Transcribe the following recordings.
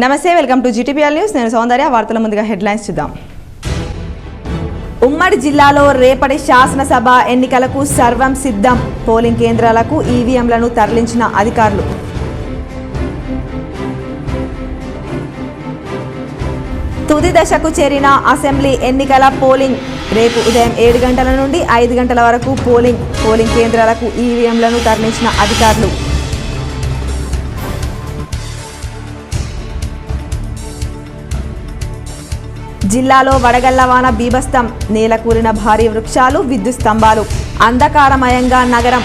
నమస్తే, welcome to GTPL news. నేను సౌందర్య. వార్తల ముందుగా హెడ్లైన్స్ చూద్దాం. ఉమ్మడి జిల్లాలో రేపటి శాసనసభ ఎన్నికలకు సర్వం సిద్ధం. పోలింగ్ కేంద్రాలకు ఈవీఎంలను తరలించిన అధికారులు. తుది దశకు చేరిన అసెంబ్లీ ఎన్నికల పోలింగ్. రేపు ఉదయం 7 గంటల నుండి 5 గంటల వరకు పోలింగ్ కేంద్రాలకు ఈవీఎంలను తరలించిన అధికారులు. జిల్లాలో వడగళ్ల వాన బీభత్సం. నేలకూలిన భారీ వృక్షాలు, విద్యుత్ స్తంభాలు. అంధకారమయంగా నగరం.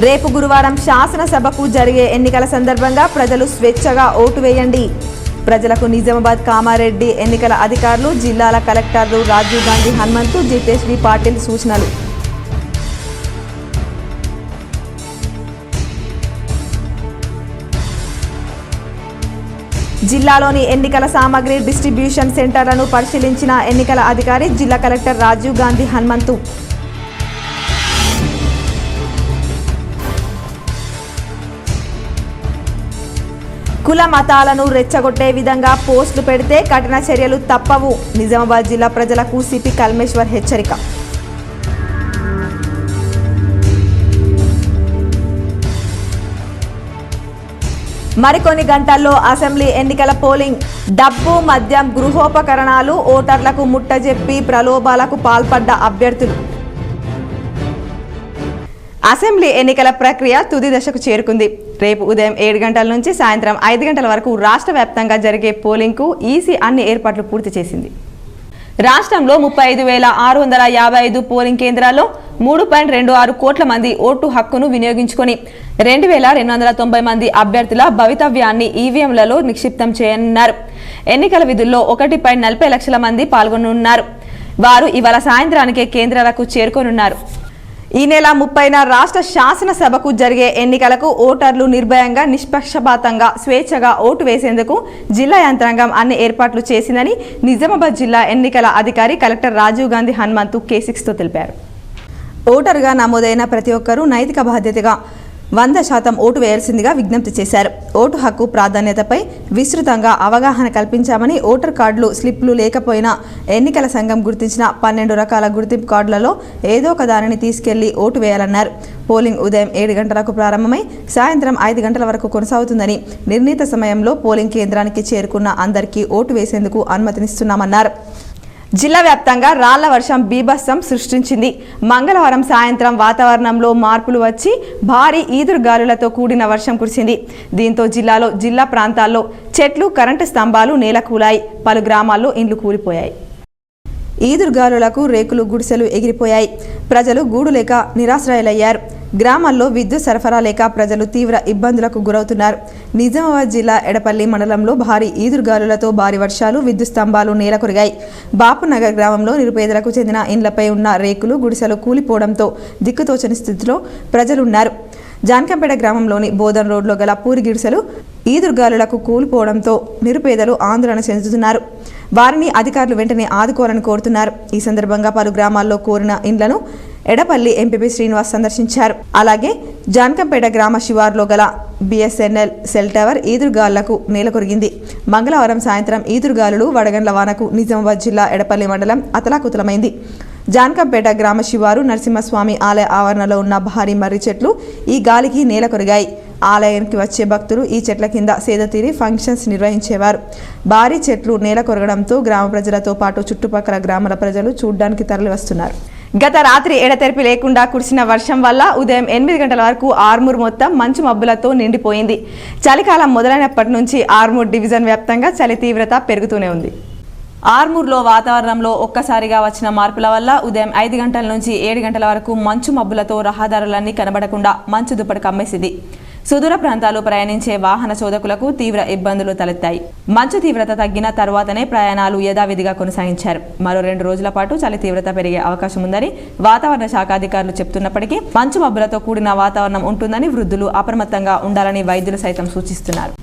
రేపు గురువారం శాసనసభకు జరిగే ఎన్నికల సందర్భంగా ప్రజలు స్వేచ్ఛగా ఓటు వేయండి. ప్రజలకు నిజామాబాద్, కామారెడ్డి ఎన్నికల అధికారులు, జిల్లాల కలెక్టర్లు రాజీవ్ గాంధీ హనుమంతు, జితేష్ వి పాటిల్ సూచనలు. జిల్లాలోని ఎన్నికల సామగ్రి డిస్ట్రిబ్యూషన్ సెంటర్లను పరిశీలించిన ఎన్నికల అధికారి, జిల్లా కలెక్టర్ రాజీవ్ గాంధీ హనుమంతు. కుల మతాలను రెచ్చగొట్టే విధంగా పోస్టులు పెడితే కఠిన చర్యలు తప్పవు. నిజామాబాద్ జిల్లా ప్రజలకు సిపి కల్మేశ్వర్ హెచ్చరిక. మరికొన్ని గంటల్లో అసెంబ్లీ ఎన్నికల పోలింగ్. డబ్బు, మద్యం, గృహోపకరణాలు ఓటర్లకు ముట్టజెప్పి ప్రలోభాలకు పాల్పడ్డ అభ్యర్థులు. అసెంబ్లీ ఎన్నికల ప్రక్రియ తుది దశకు చేరుకుంది. రేపు ఉదయం 7 గంటల నుంచి సాయంత్రం 5 గంటల వరకు రాష్ట్ర వ్యాప్తంగా జరిగే పోలింగ్కు ఈసీ అన్ని ఏర్పాట్లు పూర్తి చేసింది. రాష్ట్రంలో 35,655 పోలింగ్ కేంద్రాల్లో 3.26 కోట్ల మంది ఓటు హక్కును వినియోగించుకొని 2,290 మంది అభ్యర్థుల భవితవ్యాన్ని ఈవీఎంలలో నిక్షిప్తం చేయనున్నారు. ఎన్నికల విధుల్లో 1.40 లక్షల మంది పాల్గొనున్నారు. వారు ఇవాళ సాయంత్రానికే కేంద్రాలకు చేరుకోనున్నారు. ఈ నెల 30న రాష్ట్ర శాసనసభకు జరిగే ఎన్నికలకు ఓటర్లు నిర్భయంగా, నిష్పక్షపాతంగా, స్వేచ్ఛగా ఓటు వేసేందుకు జిల్లా యంత్రాంగం అన్ని ఏర్పాట్లు చేసిందని నిజామాబాద్ జిల్లా ఎన్నికల అధికారి కలెక్టర్ రాజీవ్ గాంధీ హనుమంతు K6తో తెలిపారు. ఓటరుగా నమోదైన ప్రతి ఒక్కరూ నైతిక బాధ్యతగా 100% ఓటు వేయాల్సిందిగా విజ్ఞప్తి చేశారు. ఓటు హక్కు ప్రాధాన్యతపై విస్తృతంగా అవగాహన కల్పించామని, ఓటర్ కార్డులు, స్లిప్లు లేకపోయినా ఎన్నికల సంఘం గుర్తించిన 12 రకాల గుర్తింపు కార్డులలో ఏదో ఒక దానిని తీసుకెళ్లి ఓటు వేయాలన్నారు. పోలింగ్ ఉదయం 7 గంటలకు ప్రారంభమై సాయంత్రం 5 గంటల వరకు కొనసాగుతుందని, నిర్ణీత సమయంలో పోలింగ్ కేంద్రానికి చేరుకున్న అందరికీ ఓటు వేసేందుకు అనుమతినిస్తున్నామన్నారు. జిల్లా వ్యాప్తంగా రాళ్ల వర్షం బీభత్సం సృష్టించింది. మంగళవారం సాయంత్రం వాతావరణంలో మార్పులు వచ్చి భారీ ఈదురుగాలులతో కూడిన వర్షం కురిసింది. దీంతో జిల్లా ప్రాంతాల్లో చెట్లు, కరెంటు స్తంభాలు నేలకూలాయి. పలు గ్రామాల్లో ఇండ్లు కూలిపోయాయి. ఈదురుగాలులకు రేకులు, గుడిసెలు ఎగిరిపోయాయి. ప్రజలు గూడు లేక నిరాశ్రయులయ్యారు. గ్రామాల్లో విద్యుత్ సరఫరా లేక ప్రజలు తీవ్ర ఇబ్బందులకు గురవుతున్నారు. నిజామాబాద్ జిల్లా ఎడపల్లి మండలంలో భారీ ఈదురుగాలులతో భారీ వర్షాలు, విద్యుత్ స్తంభాలు నేలకొరిగాయి. బాపునగర్ గ్రామంలో నిరుపేదలకు చెందిన ఇండ్లపై ఉన్న రేకులు, గుడిసెలు కూలిపోవడంతో దిక్కుతోచని స్థితిలో ప్రజలున్నారు. జాన్కంపేట గ్రామంలోని బోధన్ రోడ్లో గల పూరి గిడిసెలు ఈదురుగాలులకు కూలిపోవడంతో నిరుపేదలు ఆందోళన చెందుతున్నారు. వారిని అధికారులు వెంటనే ఆదుకోవాలని కోరుతున్నారు. ఈ సందర్భంగా పలు గ్రామాల్లో కోరిన ఇండ్లను ఎడపల్లి ఎంపీపీ శ్రీనివాస్ సందర్శించారు. అలాగే జాన్కంపేట గ్రామ శివారులో గల BSNL సెల్ టవర్ ఈదురుగాలులకు నేలకొరిగింది. మంగళవారం సాయంత్రం ఈదురుగాలులు, వడగండ్ల వానకు నిజామాబాద్ జిల్లా ఎడపల్లి మండలం అతలాకుతలమైంది. జాన్కంపేట గ్రామ శివారు నరసింహస్వామి ఆలయ ఆవరణలో ఉన్న భారీ మర్రి చెట్లు ఈ గాలికి నేలకొరిగాయి. ఆలయానికి వచ్చే భక్తులు ఈ చెట్ల కింద సేదతీరి ఫంక్షన్స్ నిర్వహించేవారు. భారీ చెట్లు నేల కొరగడంతో గ్రామ ప్రజలతో పాటు చుట్టుపక్కల గ్రామాల ప్రజలు చూడ్డానికి తరలివస్తున్నారు. గత రాత్రి ఎడతెరిపి లేకుండా కురిసిన వర్షం వల్ల ఉదయం 8 గంటల వరకు ఆర్మూర్ మొత్తం మంచు మబ్బులతో నిండిపోయింది. చలికాలం మొదలైనప్పటి నుంచి ఆర్మూర్ డివిజన్ వ్యాప్తంగా చలి తీవ్రత పెరుగుతూనే ఉంది. ఆర్మూర్లో వాతావరణంలో ఒక్కసారిగా వచ్చిన మార్పుల వల్ల ఉదయం 5 గంటల నుంచి 7 గంటల వరకు మంచు మబ్బులతో రహదారులన్నీ కనబడకుండా మంచు దుప్పటి కమ్మేసింది. సుదూర ప్రాంతాలు ప్రయాణించే వాహన చోదకులకు తీవ్ర ఇబ్బందులు తలెత్తాయి. మంచు తీవ్రత తగ్గిన తర్వాతనే ప్రయాణాలు యథావిధిగా కొనసాగించారు. మరో 2 రోజుల పాటు చలి తీవ్రత పెరిగే అవకాశం ఉందని వాతావరణ శాఖ అధికారులు చెబుతున్నప్పటికీ మంచు మబ్బులతో కూడిన వాతావరణం ఉంటుందని, వృద్ధులు అప్రమత్తంగా ఉండాలని వైద్యులు సైతం సూచిస్తున్నారు.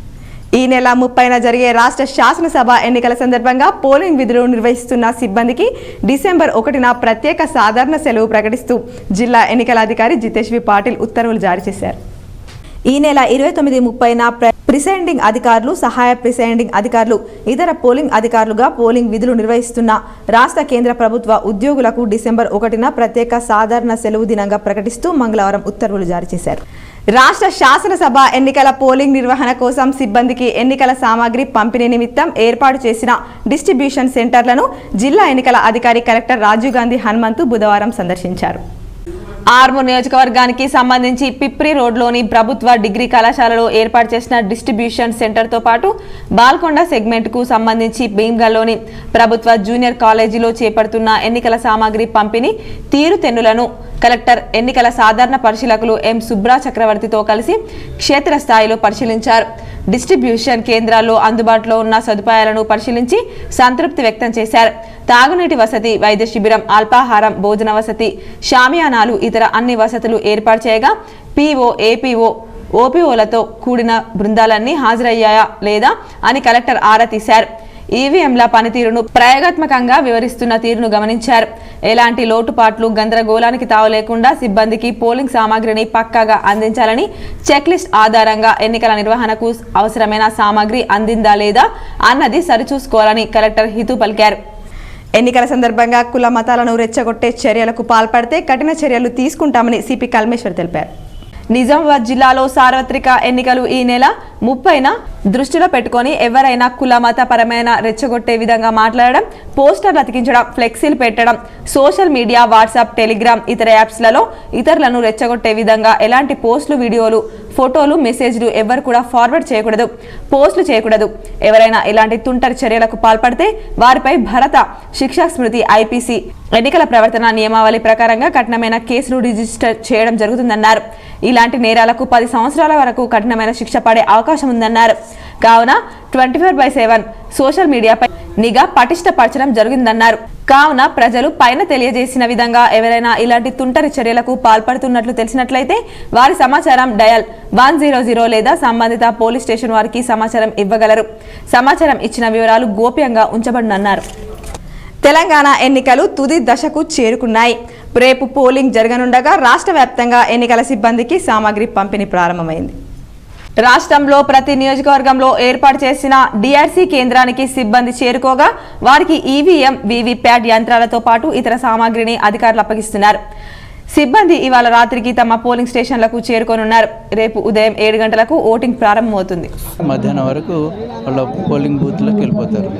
ఈ నెల 30న జరిగే రాష్ట్ర శాసనసభ ఎన్నికల సందర్భంగా పోలింగ్ విధులు నిర్వహిస్తున్న సిబ్బందికి డిసెంబర్ 1న ప్రత్యేక సాధారణ సెలవు ప్రకటిస్తూ జిల్లా ఎన్నికల అధికారి జితేష్ వి పాటిల్ ఉత్తర్వులు జారీ చేశారు. ఈ నెల 29-30న ప్రిసైడింగ్ అధికారులు, సహాయ ప్రిసైడింగ్ అధికారులు, ఇతర పోలింగ్ అధికారులుగా పోలింగ్ విధులు నిర్వహిస్తున్న రాష్ట్ర కేంద్ర ప్రభుత్వ ఉద్యోగులకు డిసెంబర్ 1న ప్రత్యేక సాధారణ సెలవు దినంగా ప్రకటిస్తూ మంగళవారం ఉత్తర్వులు జారీ చేశారు. రాష్ట్ర శాసనసభ ఎన్నికల పోలింగ్ నిర్వహణ కోసం సిబ్బందికి ఎన్నికల సామాగ్రి పంపిణీ నిమిత్తం ఏర్పాటు చేసిన డిస్ట్రిబ్యూషన్ సెంటర్లను జిల్లా ఎన్నికల అధికారి కలెక్టర్ రాజీవ్ గాంధీ హనుమంతు బుధవారం సందర్శించారు. ఆర్మూర్ నియోజకవర్గానికి సంబంధించి పిప్రి రోడ్లోని ప్రభుత్వ డిగ్రీ కళాశాలలో ఏర్పాటు చేసిన డిస్ట్రిబ్యూషన్ సెంటర్తో పాటు బాల్కొండ సెగ్మెంట్కు సంబంధించి భీమ్గల్లోని ప్రభుత్వ జూనియర్ కాలేజీలో చేపడుతున్న ఎన్నికల సామాగ్రి పంపిణీ తీరుతెన్నులను కలెక్టర్ ఎన్నికల సాధారణ పరిశీలకులు ఎం సుబ్రా చక్రవర్తితో కలిసి క్షేత్రస్థాయిలో పరిశీలించారు. డిస్ట్రిబ్యూషన్ కేంద్రాల్లో అందుబాటులో ఉన్న సదుపాయాలను పరిశీలించి సంతృప్తి వ్యక్తం చేశారు. తాగునీటి వసతి, వైద్య శిబిరం, అల్పాహారం, భోజన వసతి, షామియానాలు, ఇతర అన్ని వసతులు ఏర్పాటు చేయగా పీఓ, ఏపీఓ, ఓపీఓలతో కూడిన బృందాలన్నీ హాజరయ్యాయా లేదా అని కలెక్టర్ ఆరా తీశారు. ఈవీఎంల పనితీరును ప్రయోగాత్మకంగా వివరిస్తున్న తీరును గమనించారు. ఎలాంటి లోటుపాట్లు, గందరగోళానికి తావు లేకుండా సిబ్బందికి పోలింగ్ సామాగ్రిని పక్కాగా అందించాలని, చెక్ లిస్ట్ ఆధారంగా ఎన్నికల నిర్వహణకు అవసరమైన సామాగ్రి అందిందా లేదా అన్నది సరిచూసుకోవాలని కలెక్టర్ హితూ పలికారు. ఎన్నికల సందర్భంగా కుల మతాలను రెచ్చగొట్టే చర్యలకు పాల్పడితే కఠిన చర్యలు తీసుకుంటామని సిపి కల్మేశ్వర్ తెలిపారు. నిజామాబాద్ జిల్లాలో సార్వత్రిక ఎన్నికలు ఈ నెల 30న దృష్టిలో పెట్టుకుని ఎవరైనా కుల మతపరమైన రెచ్చగొట్టే విధంగా మాట్లాడడం, పోస్టర్లు అతికించడం, ఫ్లెక్సీలు పెట్టడం, సోషల్ మీడియా, వాట్సాప్, టెలిగ్రామ్, ఇతర యాప్స్లలో ఇతరులను రెచ్చగొట్టే విధంగా ఎలాంటి పోస్టులు, వీడియోలు, ఫోటోలు, మెసేజ్లు ఎవరు కూడా ఫార్వర్డ్ చేయకూడదు, పోస్టులు చేయకూడదు. ఎవరైనా ఇలాంటి తుంటరి చర్యలకు పాల్పడితే వారిపై భారత శిక్షా స్మృతి, ఐపీసీ, ఎన్నికల ప్రవర్తన నియమావళి ప్రకారంగా కఠినమైన కేసులు రిజిస్టర్ చేయడం జరుగుతుందన్నారు. ఇలాంటి నేరాలకు 10 సంవత్సరాల వరకు కఠినమైన శిక్ష పడే అవకాశం ఉందన్నారు. కావున 24/7 సోషల్ మీడియాపై నిఘా పటిష్టపరచడం జరిగిందన్నారు. కావున ప్రజలు పైన తెలియజేసిన విధంగా ఎవరైనా ఇలాంటి తుంటరి చర్యలకు పాల్పడుతున్నట్లు తెలిసినట్లయితే వారి సమాచారం డయల్ 100 లేదా సంబంధిత పోలీస్ స్టేషన్ వారికి సమాచారం ఇవ్వగలరు. సమాచారం ఇచ్చిన వివరాలు గోప్యంగా ఉంచబడునన్నారు. తెలంగాణ ఎన్నికలు తుది దశకు చేరుకున్నాయి. రేపు పోలింగ్ జరగనుండగా రాష్ట్ర వ్యాప్తంగా ఎన్నికల సిబ్బందికి సామాగ్రి పంపిణీ ప్రారంభమైంది. రాష్ట్రంలో ప్రతి నియోజకవర్గంలో ఏర్పాటు చేసిన డిఆర్సీ కేంద్రానికి సిబ్బంది చేరుకోగా వారికి ఈవీఎం, వీవీప్యాట్ యంత్రాలతో పాటు ఇతర సామాగ్రిని అధికారులు అప్పగిస్తున్నారు. సిబ్బంది ఇవాళ రాత్రికి తమ పోలింగ్ స్టేషన్లకు చేరుకోనున్నారు. రేపు ఉదయం 7 గంటలకు ఓటింగ్ ప్రారంభమవుతుంది. మధ్యాహ్నం వరకు వాళ్ళ పోలింగ్ బూత్లకు వెళ్ళిపోతారు.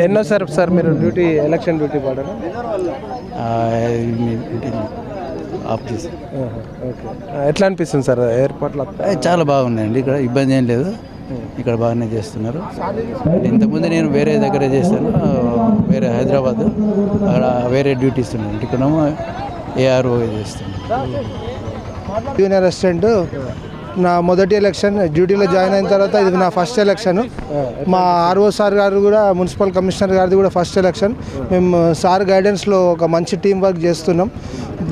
ఎన్నోసారి సార్ మీరు ఎలక్షన్ డ్యూటీ పడరు? ఆఫ్ చేసి. ఎట్లా అనిపిస్తుంది సార్ ఏర్పాట్లు? చాలా బాగున్నాయండి. ఇక్కడ ఇబ్బంది ఏం లేదు. ఇక్కడ బాగానే చేస్తున్నారు. ఇంతకుముందు నేను వేరే దగ్గర చేస్తాను, వేరే హైదరాబాద్, అక్కడ వేరే డ్యూటీస్ ఉన్నాను. ఇక్కడేమో ఏఆర్ఓ చేస్తున్నాను. జూనియర్ అసిస్టెంట్ నా మొదటి ఎలక్షన్ డ్యూటీలో జాయిన్ అయిన తర్వాత ఇది నా ఫస్ట్ ఎలక్షన్. మా ఆర్ఓ సార్ గారు కూడా, మున్సిపల్ కమిషనర్ గారిది కూడా ఫస్ట్ ఎలక్షన్. మేము సార్ గైడెన్స్లో ఒక మంచి టీం వర్క్ చేస్తున్నాం.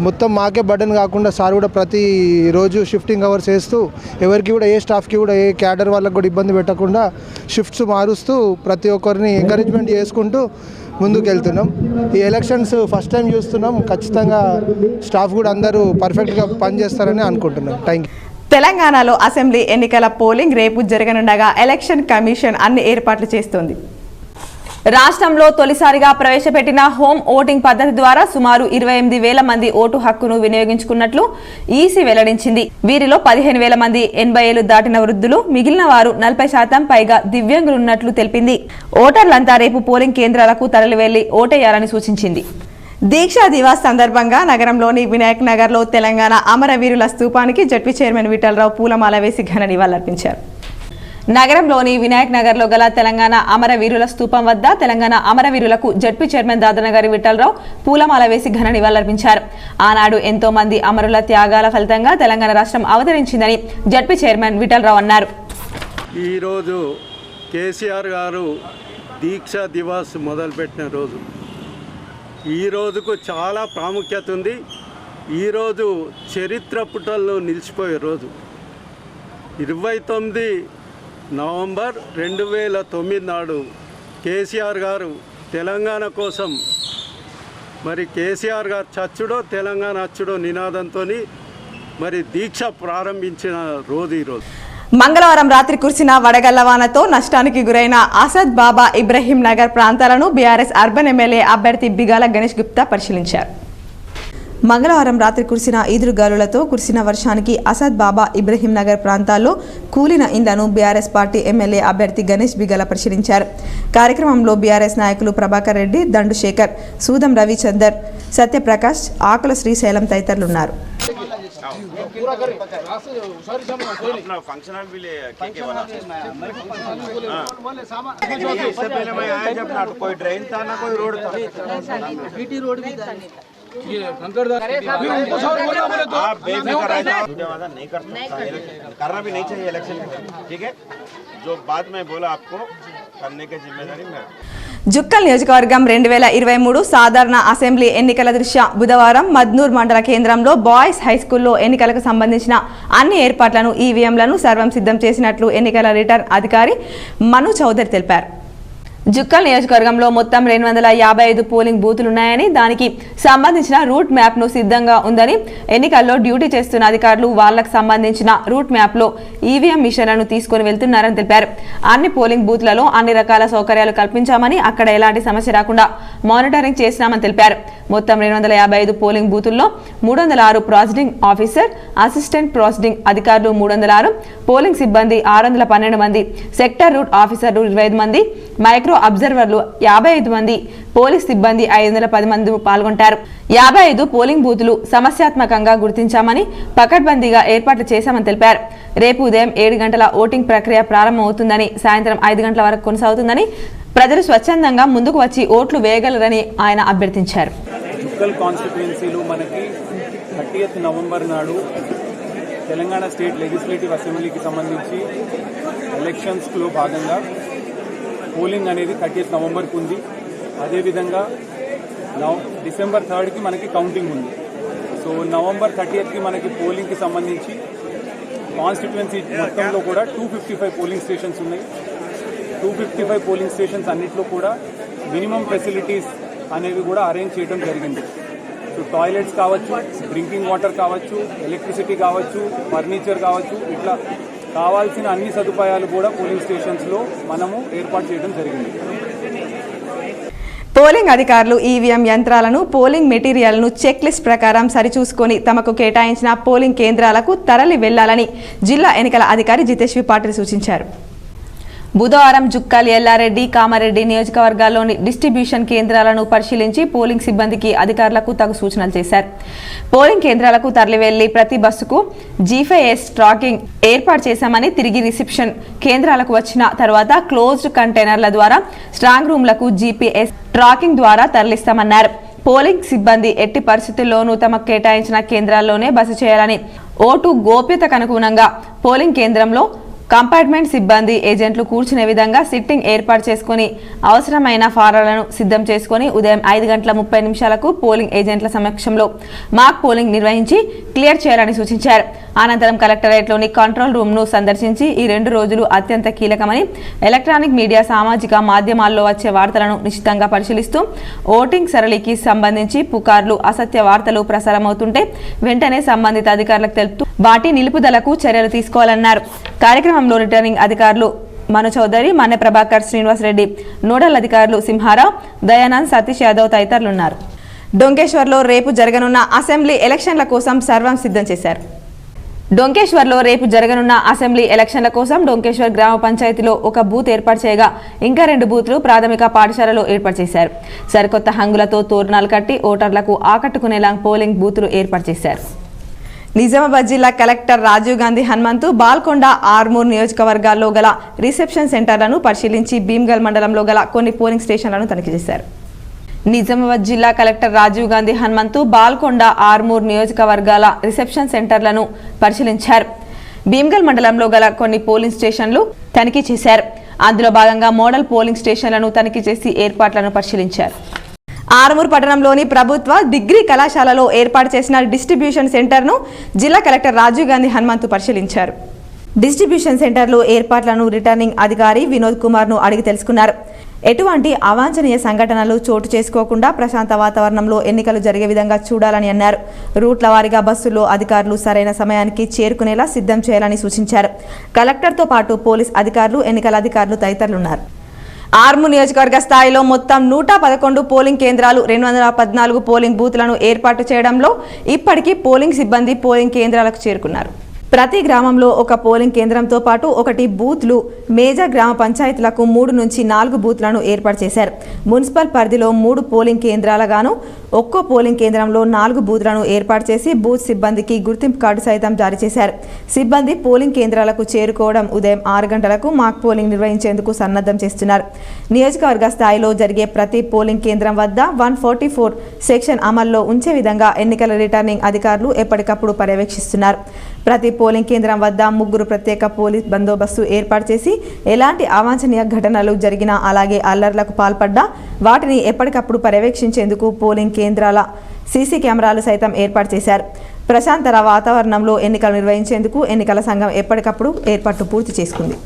మొత్తం మాకే బర్డెన్ కాకుండా సార్ కూడా ప్రతిరోజు షిఫ్టింగ్ అవర్స్ వేస్తూ ఎవరికి కూడా, ఏ స్టాఫ్కి కూడా, ఏ క్యాడర్ వాళ్ళకి కూడా ఇబ్బంది పెట్టకుండా షిఫ్ట్స్ మారుస్తూ ప్రతి ఒక్కరిని ఎంకరేజ్మెంట్ చేసుకుంటూ ముందుకు వెళ్తున్నాం. ఈ ఎలక్షన్స్ ఫస్ట్ టైం చూస్తున్నాం. ఖచ్చితంగా స్టాఫ్ కూడా అందరూ పర్ఫెక్ట్గా పనిచేస్తారని అనుకుంటున్నాం. Thank you. తెలంగాణలో అసెంబ్లీ ఎన్నికల పోలింగ్ రేపు జరగనుండగా ఎలక్షన్ కమిషన్ అన్ని ఏర్పాట్లు చేస్తోంది. రాష్ట్రంలో తొలిసారిగా ప్రవేశపెట్టిన హోమ్ ఓటింగ్ పద్ధతి ద్వారా సుమారు 28,000 మంది ఓటు హక్కును వినియోగించుకున్నట్లు ఈసీ వెల్లడించింది. వీరిలో 15,000 మంది 80 ఏళ్లు దాటిన వృద్ధులు, మిగిలిన వారు 40% పైగా దివ్యాంగులున్నట్లు తెలిపింది. ఓటర్లంతా రేపు పోలింగ్ కేంద్రాలకు తరలి వెళ్లి ఓటేయాలని సూచించింది. దీక్షా దివాస్ సందర్భంగా నగరంలోని వినాయక్ నగర్లో తెలంగాణ అమరవీరుల స్తూపానికి జడ్పీ చైర్మన్ విఠలరావు పూలమాల వేసి ఘన నివాళులర్పించారు. నగరంలోని వినాయక్ నగర్లో గల తెలంగాణ అమరవీరుల స్తూపం వద్ద తెలంగాణ అమరవీరులకు జడ్పీ చైర్మన్ దాదనగారి విఠలరావు పూలమాల వేసి ఘన నివాళులర్పించారు. ఆనాడు ఎంతో మంది అమరుల త్యాగాల ఫలితంగా తెలంగాణ రాష్ట్రం అవతరించిందని జడ్పీ చైర్మన్ విఠలరావు అన్నారు. ఈరోజు కేసీఆర్ గారు దీక్షా దివాస్ మొదలుపెట్టిన రోజు. ఈ రోజుకు చాలా ప్రాముఖ్యత ఉంది. ఈరోజు చరిత్ర పుటల్లో నిలిచిపోయే రోజు. 29 నవంబర్ 2009 నాడు కేసీఆర్ గారు తెలంగాణ కోసం మరి కేసీఆర్ గారు చచ్చుడో తెలంగాణ అచ్చుడో నినాదంతో మరి దీక్ష ప్రారంభించిన రోజు ఈరోజు. మంగళవారం రాత్రి కురిసిన వడగళ్ల వానతో నష్టానికి గురైన ఆసద్ బాబా ఇబ్రహీం నగర్ ప్రాంతాలను బీఆర్ఎస్ అర్బన్ ఎమ్మెల్యే అభ్యర్థి బిగాల గణేష్ గుప్తా పరిశీలించారు. మంగళవారం రాత్రి కురిసిన ఈదురుగాలులతో కురిసిన వర్షానికి అసద్ బాబా ఇబ్రహీం నగర్ ప్రాంతాల్లో కూలిన ఇండ్లను బీఆర్ఎస్ పార్టీ ఎమ్మెల్యే అభ్యర్థి గణేష్ బిగాల పరిశీలించారు. కార్యక్రమంలో బీఆర్ఎస్ నాయకులు ప్రభాకర్ రెడ్డి, దండు శేఖర్, సూదం రవిచందర్, సత్యప్రకాష్, ఆకుల శ్రీశైలం తదితరులున్నారు. आप बेफिक्र नहीं कर सकता, करना भी नहीं चाहिए इलेक्शन में, ठीक है. जो बात मैं बोला आपको करने की जिम्मेदारी मेरा. జుక్కల్ నియోజకవర్గం 2023 సాధారణ అసెంబ్లీ ఎన్నికల దృష్ట్యా బుధవారం మద్నూర్ మండల కేంద్రంలో బాయ్స్ హైస్కూల్లో ఎన్నికలకు సంబంధించిన అన్ని ఏర్పాట్లను ఈవీఎంలను సర్వం సిద్ధం చేసినట్లు ఎన్నికల రిటర్న్ అధికారి మను చౌదరి తెలిపారు. జుక్కల్ నియోజకవర్గంలో మొత్తం 255 పోలింగ్ బూతులున్నాయని, దానికి సంబంధించిన రూట్ మ్యాప్ను సిద్ధంగా ఉందని, ఎన్నికల్లో డ్యూటీ చేస్తున్న అధికారులు వాళ్లకు సంబంధించిన రూట్ మ్యాప్లో ఈవీఎం మిషన్లను తీసుకుని వెళ్తున్నారని తెలిపారు. అన్ని పోలింగ్ బూత్లలో అన్ని రకాల సౌకర్యాలు కల్పించామని, అక్కడ ఎలాంటి సమస్య రాకుండా మానిటరింగ్ చేసినామని తెలిపారు. మొత్తం 255 పోలింగ్ బూతుల్లో 306 ప్రాసిడింగ్ ఆఫీసర్, అసిస్టెంట్ ప్రాసిడింగ్ అధికారులు 306, పోలింగ్ సిబ్బంది 612 మంది, సెక్టర్ రూట్ ఆఫీసర్లు 25 మంది, మైక్రో అబ్జర్వర్లు 55 మంది, పోలీస్ సిబ్బంది 510 మంది పాల్గొంటారు. 55 పోలింగ్ బూతులు సమస్యాత్మకంగా గుర్తించామని, పకడ్బందీగా ఏర్పాట్లు చేశామని తెలిపారు. రేపు ఉదయం 7 గంటల ఓటింగ్ ప్రక్రియ ప్రారంభమవుతుందని, సాయంత్రం 5 గంటల వరకు కొనసాగుతుందని, ప్రజలు స్వచ్ఛందంగా ముందుకు వచ్చి ఓట్లు వేయగలరని ఆయన అభ్యర్థించారు. జుక్కల్ కాన్స్టిట్యుయెన్సీలో మనకి 30th నవంబర్ నాడు తెలంగాణ స్టేట్ లెజిస్లేటివ్ అసెంబ్లీకి సంబంధించి ఎలక్షన్స్లో భాగంగా పోలింగ్ అనేది 30th నవంబర్కి ఉంది. అదేవిధంగా డిసెంబర్ 3కి మనకి కౌంటింగ్ ఉంది. సో నవంబర్ 30కి మనకి పోలింగ్కి సంబంధించి కాన్స్టిట్యుయెన్సీ మొత్తంలో కూడా 255 పోలింగ్ స్టేషన్స్ ఉన్నాయి. 255 పోలింగ్ స్టేషన్స్ అన్నింటిలో కూడా మినిమం ఫెసిలిటీస్ అనేవి కూడా అరేంజ్ చేయడం జరిగింది. సో టాయిలెట్స్ కావచ్చు, డ్రింకింగ్ వాటర్ కావచ్చు, ఎలక్ట్రిసిటీ కావచ్చు, ఫర్నిచర్ కావచ్చు, ఇట్లా కావాల్సిన అన్ని సదుపాయాలు కూడా పోలింగ్ స్టేషన్స్లో మనము ఏర్పాటు చేయడం జరిగింది. పోలింగ్ అధికారులు ఈవీఎం యంత్రాలను, పోలింగ్ మెటీరియల్ను చెక్ లిస్ట్ ప్రకారం సరిచూసుకొని తమకు కేటాయించిన పోలింగ్ కేంద్రాలకు తరలి వెళ్లాలని జిల్లా ఎన్నికల అధికారి జితేశ్వరి పాటిల్ సూచించారు. బుధవారం జుక్కల్, ఎల్లారెడ్డి, కామారెడ్డి నియోజకవర్గాల్లోని డిస్ట్రిబ్యూషన్ కేంద్రాలను పరిశీలించి పోలింగ్ సిబ్బందికి, అధికారులకు తగు సూచనలు చేశారు. పోలింగ్ కేంద్రాలకు తరలి వెళ్లి ప్రతి బస్సుకు G5S ట్రాకింగ్ ఏర్పాటు చేశామని, తిరిగి రిసెప్షన్ కేంద్రాలకు వచ్చిన తర్వాత క్లోజ్డ్ కంటైనర్ల ద్వారా స్ట్రాంగ్ రూమ్లకు GPS ట్రాకింగ్ ద్వారా తరలిస్తామన్నారు. పోలింగ్ సిబ్బంది ఎట్టి పరిస్థితుల్లోనూ తమకు కేటాయించిన కేంద్రాల్లోనే బస చేయాలని, ఓటు గోప్యతకు అనుగుణంగా పోలింగ్ కేంద్రంలో కంపార్ట్మెంట్ సిబ్బంది, ఏజెంట్లు కూర్చునే విధంగా సిట్టింగ్ ఏర్పాటు చేసుకుని అవసరమైన ఫారాలను సిద్ధం చేసుకుని ఉదయం 5:30 పోలింగ్ ఏజెంట్ల సమక్షంలో మాక్ పోలింగ్ నిర్వహించి క్లియర్ చేయాలని సూచించారు. అనంతరం కలెక్టరేట్లోని కంట్రోల్ రూమ్ను సందర్శించి ఈ 2 రోజులు అత్యంత కీలకమని, ఎలక్ట్రానిక్ మీడియా, సామాజిక మాధ్యమాల్లో వచ్చే వార్తలను నిశ్చితంగా పరిశీలిస్తూ ఓటింగ్ సరళికి సంబంధించి పుకార్లు, అసత్య వార్తలు ప్రసారమవుతుంటే వెంటనే సంబంధిత అధికారులకు తెలుపుతూ వాటి నిలుపుదలకు చర్యలు తీసుకోవాలన్నారు. కార్యక్రమంలో రిటర్నింగ్ అధికారులు మను చౌదరి, మన్నె ప్రభాకర్, శ్రీనివాస్ రెడ్డి, నోడల్ అధికారులు సింహారావు, దయానంద్, సతీష్ యాదవ్ తదితరులున్నారు. డొంకేశ్వర్లో రేపు జరగనున్న అసెంబ్లీ ఎలక్షన్ల కోసం సర్వం సిద్ధం చేశారు. డొంకేశ్వర్లో రేపు జరగనున్న అసెంబ్లీ ఎలక్షన్ల కోసం డొంకేశ్వర్ గ్రామ పంచాయతీలో ఒక బూత్ ఏర్పాటు చేయగా ఇంకా 2 బూత్లు ప్రాథమిక పాఠశాలలో ఏర్పాటు చేశారు. సరికొత్త హంగులతో తోరణాలు కట్టి ఓటర్లకు ఆకట్టుకునేలా పోలింగ్ బూత్లు ఏర్పాటు చేశారు. నిజామాబాద్ జిల్లా కలెక్టర్ రాజీవ్ గాంధీ హనుమంతు బాల్కొండ, ఆర్మూర్ నియోజకవర్గాల్లో గల రిసెప్షన్ సెంటర్లను పరిశీలించి భీమ్గల్ మండలంలో గల కొన్ని పోలింగ్ స్టేషన్లను తనిఖీ చేశారు. నిజామాబాద్ జిల్లా కలెక్టర్ రాజీవ్ గాంధీ హనుమంతు బాల్కొండ, ఆర్మూర్ నియోజకవర్గాల రిసెప్షన్ సెంటర్లను పరిశీలించారు. భీమ్గల్ మండలంలో గల కొన్ని పోలింగ్ స్టేషన్లు తనిఖీ చేశారు. అందులో భాగంగా మోడల్ పోలింగ్ స్టేషన్లను తనిఖీ చేసి ఏర్పాట్లను పరిశీలించారు. ఆర్మూర్ పట్టణంలోని ప్రభుత్వ డిగ్రీ కళాశాలలో ఏర్పాటు చేసిన డిస్ట్రిబ్యూషన్ సెంటర్ను జిల్లా కలెక్టర్ రాజీవ్ గాంధీ హనుమంతు పరిశీలించారు. డిస్ట్రిబ్యూషన్ సెంటర్లో ఏర్పాట్లను రిటర్నింగ్ అధికారి వినోద్ కుమార్ను అడిగి తెలుసుకున్నారు. ఎటువంటి అవాంఛనీయ సంఘటనలు చోటు చేసుకోకుండా ప్రశాంత వాతావరణంలో ఎన్నికలు జరిగే విధంగా చూడాలని అన్నారు. రూట్ల వారీగా బస్సుల్లో అధికారులు సరైన సమయానికి చేరుకునేలా సిద్ధం చేయాలని సూచించారు. కలెక్టర్తో పాటు పోలీస్ అధికారులు, ఎన్నికల అధికారులు తదితరులున్నారు. ఆర్మూర్ నియోజకవర్గ స్థాయిలో మొత్తం 111 పోలింగ్ కేంద్రాలు, 214 పోలింగ్ బూత్లను ఏర్పాటు చేయడంలో ఇప్పటికీ పోలింగ్ సిబ్బంది పోలింగ్ కేంద్రాలకు చేరుకున్నారు. ప్రతి గ్రామంలో ఒక పోలింగ్ కేంద్రంతో పాటు 1 బూత్లు, మేజర్ గ్రామ పంచాయతీలకు 3 నుంచి 4 బూత్లను ఏర్పాటు చేశారు. మున్సిపల్ పరిధిలో 3 పోలింగ్ కేంద్రాలగాను ఒక్కో పోలింగ్ కేంద్రంలో 4 బూత్లను ఏర్పాటు చేసి బూత్ సిబ్బందికి గుర్తింపు కార్డు సైతం జారీ చేశారు. సిబ్బంది పోలింగ్ కేంద్రాలకు చేరుకోవడం ఉదయం 6 గంటలకు మాక్ పోలింగ్ నిర్వహించేందుకు సన్నద్ధం చేస్తున్నారు. నియోజకవర్గ స్థాయిలో జరిగే ప్రతి పోలింగ్ కేంద్రం వద్ద 144 సెక్షన్ అమల్లో ఉంచే విధంగా ఎన్నికల రిటర్నింగ్ అధికారులు ఎప్పటికప్పుడు పర్యవేక్షిస్తున్నారు. ప్రతి పోలింగ్ కేంద్రం వద్ద 3 ప్రత్యేక పోలీస్ బందోబస్తు ఏర్పాటు చేసి ఎలాంటి అవాంఛనీయ ఘటనలు జరిగినా, అలాగే అల్లర్లకు పాల్పడ్డా వాటిని ఎప్పటికప్పుడు పర్యవేక్షించేందుకు పోలింగ్ కేంద్రాల సీసీ కెమెరాలు సైతం ఏర్పాటు చేశారు. ప్రశాంతర వాతావరణంలో ఎన్నికలు నిర్వహించేందుకు ఎన్నికల సంఘం ఎప్పటికప్పుడు ఏర్పాట్లు పూర్తి చేసుకుంది.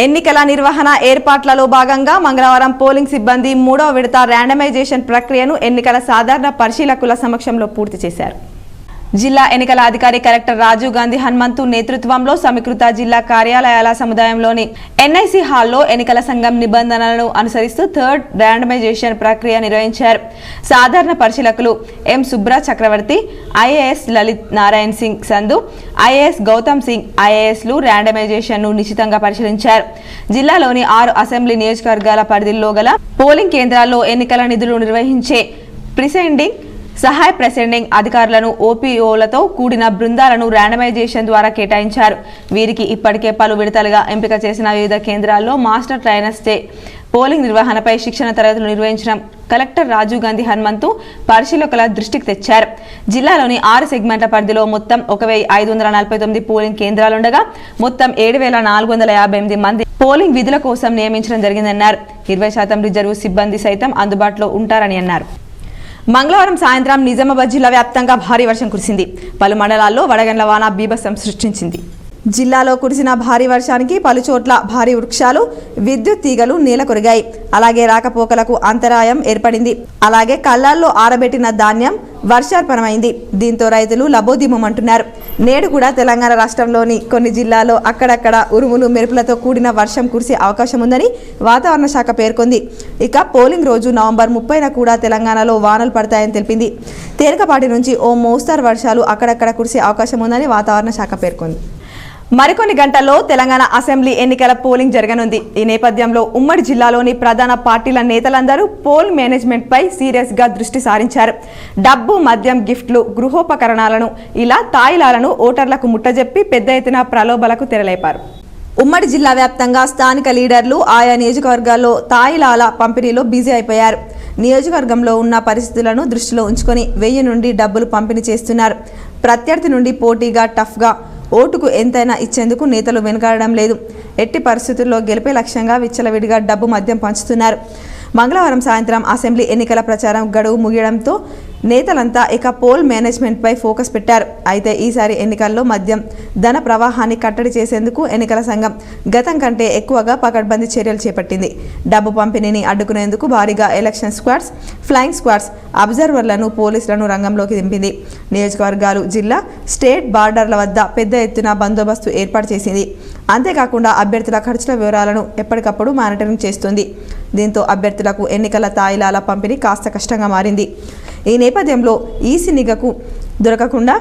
ఎన్నికల నిర్వహణ ఏర్పాట్లలో భాగంగా మంగళవారం పోలింగ్ సిబ్బంది 3వ విడత ర్యాండమైజేషన్ ప్రక్రియను ఎన్నికల సాధారణ పరిశీలకుల సమక్షంలో పూర్తి చేశారు. జిల్లా ఎన్నికల అధికారి కలెక్టర్ రాజీవ్ గాంధీ హనుమంతు నేతృత్వంలో సమీకృత జిల్లా కార్యాలయాల సముదాయంలోని ఎన్ఐసి హాల్లో ఎన్నికల సంఘం నిబంధనలను అనుసరిస్తూ 3rd ర్యాండమైజేషన్ ప్రక్రియ నిర్వహించారు. సాధారణ పరిశీలకులు ఎం సుబ్రా చక్రవర్తి, ఐఏఎస్ లలిత్ నారాయణ్ సింగ్ సంధు, ఐఏఎస్ గౌతమ్ సింగ్ ఐఏఎస్లు ర్యాండమైజేషన్ను నిశితంగా పరిశీలించారు. జిల్లాలోని 6 అసెంబ్లీ నియోజకవర్గాల పరిధిలో గల పోలింగ్ కేంద్రాల్లో ఎన్నికల నిధులు నిర్వహించే ప్రిసైడింగ్, సహాయ ప్రెసిడెంట్ అధికారులను, ఓపీఓలతో కూడిన బృందాలను ర్యాండమైజేషన్ ద్వారా కేటాయించారు. వీరికి ఇప్పటికే పలు విడతలుగా ఎంపిక చేసిన వివిధ కేంద్రాల్లో మాస్టర్ ట్రైనర్స్ చే పోలింగ్ నిర్వహణపై శిక్షణ తరగతులు నిర్వహించడం కలెక్టర్ రాజీవ్ గాంధీ హనుమంతు పరిశీలకుల దృష్టికి తెచ్చారు. జిల్లాలోని 6 సెగ్మెంట్ల పరిధిలో మొత్తం 1549 పోలింగ్ కేంద్రాలుండగా మొత్తం 7458 మంది పోలింగ్ విధుల కోసం నియమించడం జరిగిందన్నారు. 20% రిజర్వు సిబ్బంది సైతం అందుబాటులో ఉంటారని అన్నారు. మంగళవారం సాయంత్రం నిజామాబాద్ జిల్లా వ్యాప్తంగా భారీ వర్షం కురిసింది. పలు మండలాల్లో వడగండ్ల వాన బీభత్సం సృష్టించింది. జిల్లాలో కురిసిన భారీ వర్షానికి పలు చోట్ల భారీ వృక్షాలు, విద్యుత్ తీగలు నేల కొరిగాయి. అలాగే రాకపోకలకు అంతరాయం ఏర్పడింది. అలాగే కళ్ళాల్లో ఆరబెట్టిన ధాన్యం వర్షార్పణమైంది. దీంతో రైతులు లబోదిబోమంటున్నారు. నేడు కూడా తెలంగాణ రాష్ట్రంలోని కొన్ని జిల్లాల్లో అక్కడక్కడ ఉరుములు మెరుపులతో కూడిన వర్షం కురిసే అవకాశం ఉందని వాతావరణ శాఖ పేర్కొంది. ఇక పోలింగ్ రోజు నవంబర్ 30న కూడా తెలంగాణలో వానలు పడతాయని తెలిపింది. తేలికపాటి నుంచి ఓ మోస్తరు వర్షాలు అక్కడక్కడ కురిసే అవకాశం ఉందని వాతావరణ శాఖ పేర్కొంది. మరికొన్ని గంటల్లో తెలంగాణ అసెంబ్లీ ఎన్నికల పోలింగ్ జరగనుంది. ఈ నేపథ్యంలో ఉమ్మడి జిల్లాలోని ప్రధాన పార్టీల నేతలందరూ పోల్ మేనేజ్మెంట్ పై సీరియస్ గా దృష్టి సారించారు. డబ్బు, మద్యం, గిఫ్ట్లు, గృహోపకరణాలను, ఇలా తాయిలాలను ఓటర్లకు ముట్టజెప్పి పెద్ద ఎత్తున ప్రలోభాలకు తెరలేపారు. ఉమ్మడి జిల్లా వ్యాప్తంగా స్థానిక లీడర్లు ఆయా నియోజకవర్గాల్లో తాయిలాల పంపిణీలో బిజీ అయిపోయారు. నియోజకవర్గంలో ఉన్న పరిస్థితులను దృష్టిలో ఉంచుకొని 1000 నుండి డబ్బులు పంపిణీ చేస్తున్నారు. ప్రత్యర్థి నుండి పోటీగా, టఫ్గా ఓటుకు ఎంతైనా ఇచ్చేందుకు నేతలు వెనుకాడడం లేదు. ఎట్టి పరిస్థితుల్లో గెలిపే లక్ష్యంగా విచ్చలవిడిగా డబ్బు, మద్యం పంచుతున్నారు. మంగళవారం సాయంత్రం అసెంబ్లీ ఎన్నికల ప్రచారం గడువు ముగియడంతో నేతలంతా ఇక పోల్ మేనేజ్మెంట్ పై ఫోకస్ పెట్టారు. అయితే ఈసారి ఎన్నికల్లో మద్యం ధన ప్రవాహాన్ని కట్టడి చేసేందుకు ఎన్నికల సంఘం గతం కంటే ఎక్కువగా పకడ్బందీ చర్యలు చేపట్టింది. డబ్బు పంపిణీని అడ్డుకునేందుకు భారీగా ఎలక్షన్ స్క్వాడ్స్, ఫ్లయింగ్ స్క్వాడ్స్, అబ్జర్వర్లను, పోలీసులను రంగంలోకి దింపింది. నియోజకవర్గాలు, జిల్లా, స్టేట్ బార్డర్ల వద్ద పెద్ద ఎత్తున బందోబస్తు ఏర్పాటు చేసింది. అంతేకాకుండా అభ్యర్థుల ఖర్చుల వివరాలను ఎప్పటికప్పుడు మానిటరింగ్ చేస్తుంది. దీంతో అభ్యర్థులకు ఎన్నికల తాయిలాల పంపిణీ కాస్త కష్టంగా మారింది. ఈ నేపథ్యంలో ఈసీ నిఘకు దొరకకుండా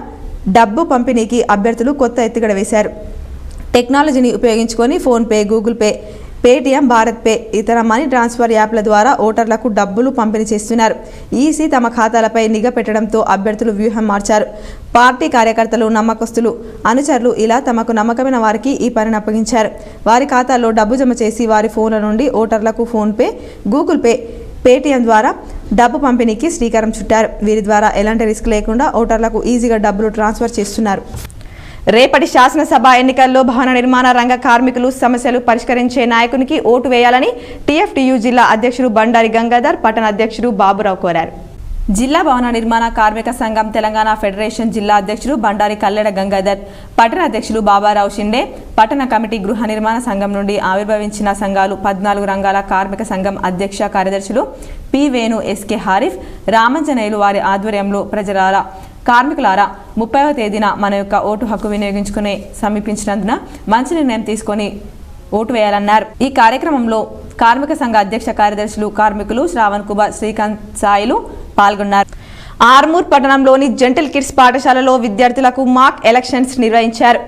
డబ్బు పంపిణీకి అభ్యర్థులు కొత్త ఎత్తుగడ వేశారు. టెక్నాలజీని ఉపయోగించుకొని PhonePe, Google pay, Paytm, Bharat pay, ఇతర మనీ ట్రాన్స్ఫర్ యాప్ల ద్వారా ఓటర్లకు డబ్బులు పంపిణీ చేస్తున్నారు. ఈసీ తమ ఖాతాలపై నిఘా పెట్టడంతో అభ్యర్థులు వ్యూహం మార్చారు. పార్టీ కార్యకర్తలు, నమ్మకస్తులు, అనుచరులు ఇలా తమకు నమ్మకమైన వారికి ఈ పనిని అప్పగించారు. వారి ఖాతాల్లో డబ్బు జమ చేసి వారి ఫోన్ల నుండి ఓటర్లకు ఫోన్పే, గూగుల్ పే, పేటీఎం ద్వారా డబ్బు పంపిణీకి శ్రీకారం చుట్టారు. వీరి ద్వారా ఎలాంటి రిస్క్ లేకుండా ఓటర్లకు ఈజీగా డబ్బులు ట్రాన్స్ఫర్ చేస్తున్నారు. రేపటి శాసనసభ ఎన్నికల్లో భవన నిర్మాణ రంగ కార్మికులు సమస్యలు పరిష్కరించే నాయకునికి ఓటు వేయాలని టీఎఫ్టీయూ జిల్లా అధ్యక్షుడు బండారి గంగాధర్, పట్టణ అధ్యక్షుడు బాబురావు కోరారు. జిల్లా భవన నిర్మాణ కార్మిక సంఘం తెలంగాణ ఫెడరేషన్ జిల్లా అధ్యక్షులు బండారి కల్లెడ గంగాధర్, పట్టణ అధ్యక్షులు బాబారావు షిండే, పట్టణ కమిటీ గృహ నిర్మాణ సంఘం నుండి ఆవిర్భవించిన సంఘాలు 14 రంగాల కార్మిక సంఘం అధ్యక్ష కార్యదర్శులు పి వేణు, ఎస్కే హారిఫ్, రామంజనేయులు వారి ఆధ్వర్యంలో ప్రజలారా కార్మికులారా 30వ తేదీన మన యొక్క ఓటు హక్కు వినియోగించుకునే సమీపించినందున మంచి నిర్ణయం తీసుకొని ఓటు వేయాలన్నారు. ఈ కార్యక్రమంలో కార్మిక సంఘ అధ్యక్ష కార్యదర్శులు కార్మికులు శ్రావణ్ కుమార్, శ్రీకాంత్ సాయిలు పాల్గొన్నారు. ఆర్మూర్ పట్టణంలోని జెంటిల్ కిడ్స్ పాఠశాలలో విద్యార్థులకు మాక్ ఎలక్షన్స్ నిర్వహించారు.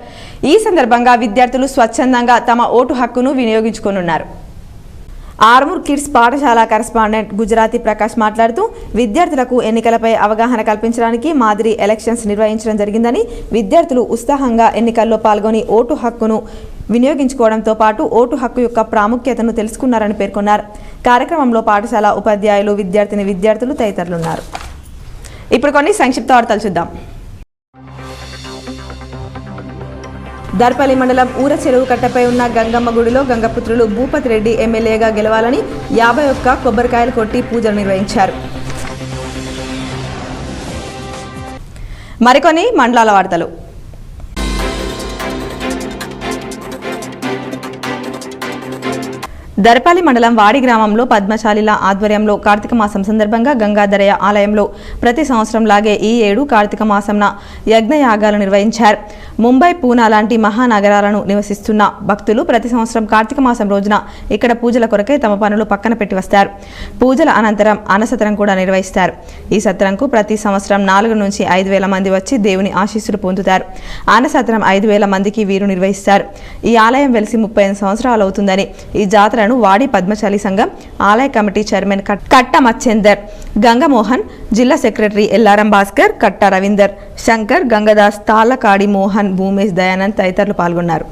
ఈ సందర్భంగా విద్యార్థులు స్వచ్ఛందంగా తమ ఓటు హక్కును వినియోగించుకోనున్నారు. ఆర్మూర్ కిడ్స్ పాఠశాల కరెస్పాండెంట్ గుజరాతీ ప్రకాష్ మాట్లాడుతూ విద్యార్థులకు ఎన్నికలపై అవగాహన కల్పించడానికి మాదిరి ఎలక్షన్స్ నిర్వహించడం జరిగిందని, విద్యార్థులు ఉత్సాహంగా ఎన్నికల్లో పాల్గొని ఓటు హక్కును వినియోగించుకోవడంతో పాటు ఓటు హక్కు యొక్క ప్రాముఖ్యతను తెలుసుకున్నారని పేర్కొన్నారు. కార్యక్రమంలో పాఠశాల ఉపాధ్యాయులు, విద్యార్థులు తదితరులున్నారు. ఇప్పుడు కొన్ని సంక్షిప్త వార్తలు చూద్దాం. దర్పల్లి మండలం ఊర చెరువు కట్టపై ఉన్న గంగమ్మ గుడిలో గంగపుత్రులు భూపతి రెడ్డి ఎమ్మెల్యేగా గెలవాలని 51 కొబ్బరికాయలు కొట్టి పూజలు నిర్వహించారు. మరికొన్ని మండలాల వార్తలు. దర్పల్లి మండలం వాడి గ్రామంలో పద్మశాలిల ఆధ్వర్యంలో కార్తీక మాసం సందర్భంగా గంగాధరయ్య ఆలయంలో ప్రతి సంవత్సరం లాగే ఈ ఏడు కార్తీక మాసంన యజ్ఞయాగాలు నిర్వహించారు. ముంబై, పూనా లాంటి మహానగరాలను నివసిస్తున్న భక్తులు ప్రతి సంవత్సరం కార్తీక మాసం రోజున ఇక్కడ పూజల కొరకై తమ పనులు పక్కన పెట్టి వస్తారు. పూజల అనంతరం అన్నసత్రం కూడా నిర్వహిస్తారు. ఈ సత్రంకు ప్రతి సంవత్సరం 4 నుంచి 5,000 మంది వచ్చి దేవుని ఆశీస్సులు పొందుతారు. అన్నసత్రం 5,000 మందికి వీరు నిర్వహిస్తారు. ఈ ఆలయం వెలిసి 35 సంవత్సరాలు అవుతుందని, ఈ జాతరను వాడి పద్మశాలి సంఘం ఆలయ కమిటీ చైర్మన్ కట్ట మచ్చేందర్, గంగమోహన్, జిల్లా సెక్రటరీ ఎల్లారం భాస్కర్, కట్ట రవీందర్, శంకర్, గంగదాస్, తాళ్లకాడి మోహన్, భూమేష్, దయానంద్ తదితరులు పాల్గొన్నారు.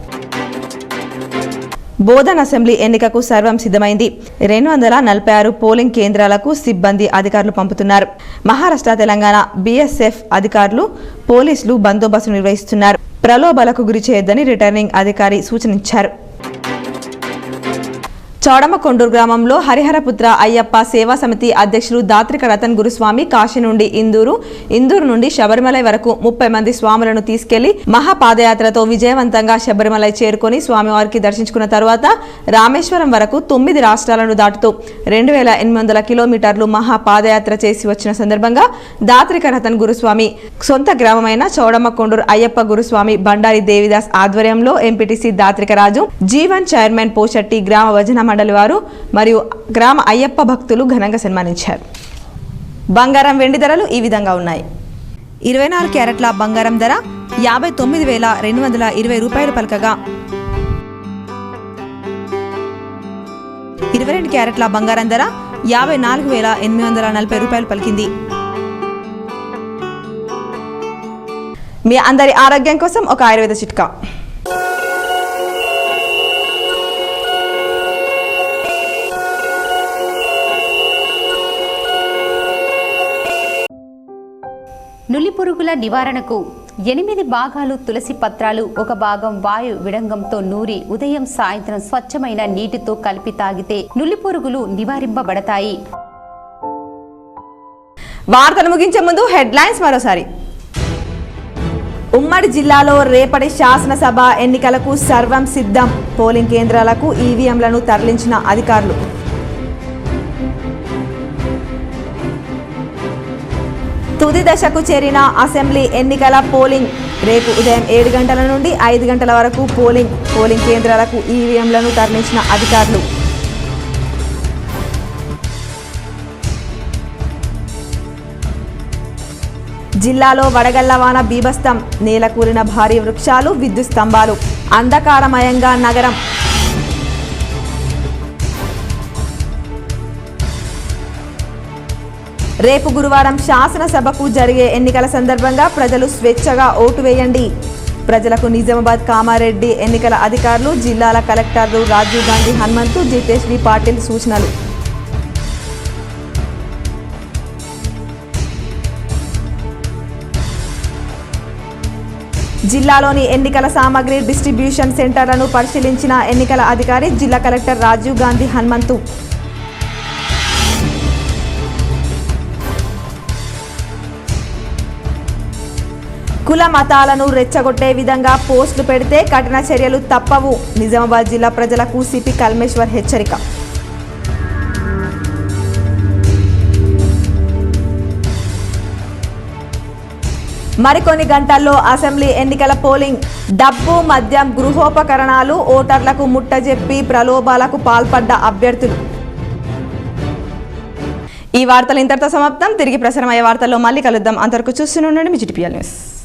బోధన్ అసెంబ్లీ ఎన్నికకు సర్వం సిద్ధమైంది. 246 పోలింగ్ కేంద్రాలకు సిబ్బంది, అధికారులు పంపుతున్నారు. మహారాష్ట్ర, తెలంగాణ బీఎస్ఎఫ్ అధికారులు, పోలీసులు బందోబస్తు నిర్వహిస్తున్నారు. ప్రలోభాలకు గురి చేయొద్దని రిటర్నింగ్ అధికారి సూచించారు. చౌడమకొండూరు గ్రామంలో హరిహరపుత్ర అయ్యప్ప సేవా సమితి అధ్యక్షులు దాత్రిక రతన్ గురుస్వామి కాశీ నుండి ఇందూరు నుండి శబరిమలై వరకు 30 మంది స్వాములను తీసుకెళ్లి మహాపాదయాత్రతో విజయవంతంగా శబరిమలై చేరుకొని స్వామివారికి దర్శించుకున్న తరువాత రామేశ్వరం వరకు 9 రాష్ట్రాలను దాటుతూ 2,800 కిలోమీటర్లు మహాపాదయాత్ర చేసి వచ్చిన సందర్భంగా దాత్రిక రతన్ గురుస్వామి సొంత గ్రామమైన చౌడమకొండూరు అయ్యప్ప గురుస్వామి బండారి దేవిదాస్ ఆధ్వర్యంలో ఎంపీటీసీ దాత్రిక రాజు, జీవన్ చైర్మన్ పోషెట్టి, గ్రామ భజన మండలి వారు మరియు గ్రామ అయ్యప్ప భక్తులు ఘనంగా సన్మానించారు. బంగారం, వెండి ధరలు ఈ విధంగా ఉన్నాయి. 24 క్యారెట్ల బంగారం ధర 59,220 రూపాయలు పలకగా 22 క్యారెట్ల బంగారం ధర 54,840 రూపాయలు పలికింది. మీ అందరి ఆరోగ్యం కోసం ఒక ఆయుర్వేద చిట్కా. నులిపురుగుల నివారణకు 8 భాగాలు తులసి పత్రాలు, 1 భాగం వాయు విడంగంతో నూరి ఉదయం సాయంత్రం స్వచ్ఛమైన నీటితో కలిపి తాగితే నులిపురుగులు నివారింపబడతాయి. వార్తలు ముగించే ముందు హెడ్లైన్స్ మరోసారి. ఉమ్మడి జిల్లాలో రేపటి శాసనసభ ఎన్నికలకు సర్వం సిద్ధం. పోలింగ్ కేంద్రాలకు ఈవీఎంలను తరలించిన అధికారులు. తుది దశకు చేరిన అసెంబ్లీ ఎన్నికల పోలింగ్. రేపు ఉదయం 7 గంటల నుండి 5 గంటల వరకు పోలింగ్ కేంద్రాలకు ఈవీఎంలను తరలించిన అధికారులు. జిల్లాలో వడగళ్ల వాన బీభత్సం. నేలకూలిన భారీ వృక్షాలు, విద్యుత్ స్తంభాలు. అంధకారమయంగా నగరం. రేపు గురువారం శాసనసభకు జరిగే ఎన్నికల సందర్భంగా ప్రజలు స్వేచ్ఛగా ఓటు వేయండి. ప్రజలకు నిజామాబాద్, కామారెడ్డి ఎన్నికల అధికారులు, జిల్లాల కలెక్టర్లు రాజీవ్ గాంధీ హనుమంతు, జితేష్ వి పాటిల్ సూచనలు. జిల్లాలోని ఎన్నికల సామగ్రి డిస్ట్రిబ్యూషన్ సెంటర్లను పరిశీలించిన ఎన్నికల అధికారి, జిల్లా కలెక్టర్ రాజీవ్ గాంధీ హనుమంతు. కుల మతాలను రెచ్చగొట్టే విధంగా పోస్టులు పెడితే కఠిన చర్యలు తప్పవు. నిజామాబాద్ జిల్లా ప్రజలకు సిపి కల్మేశ్వర్ హెచ్చరిక. మరికొన్ని గంటల్లో అసెంబ్లీ ఎన్నికల పోలింగ్. డబ్బు, మద్యం, గృహోపకరణాలు ఓటర్లకు ముట్టజెప్పి ప్రలోభాలకు పాల్పడ్డ అభ్యర్థులు. ఈ వార్తలు ఇంతటితో సమాప్తం. తిరిగి ప్రసారమయ్యే వార్తల్లో మళ్ళీ కలుద్దాం. అంతవరకు చూస్తూనే ఉండండి మీ GTPL న్యూస్.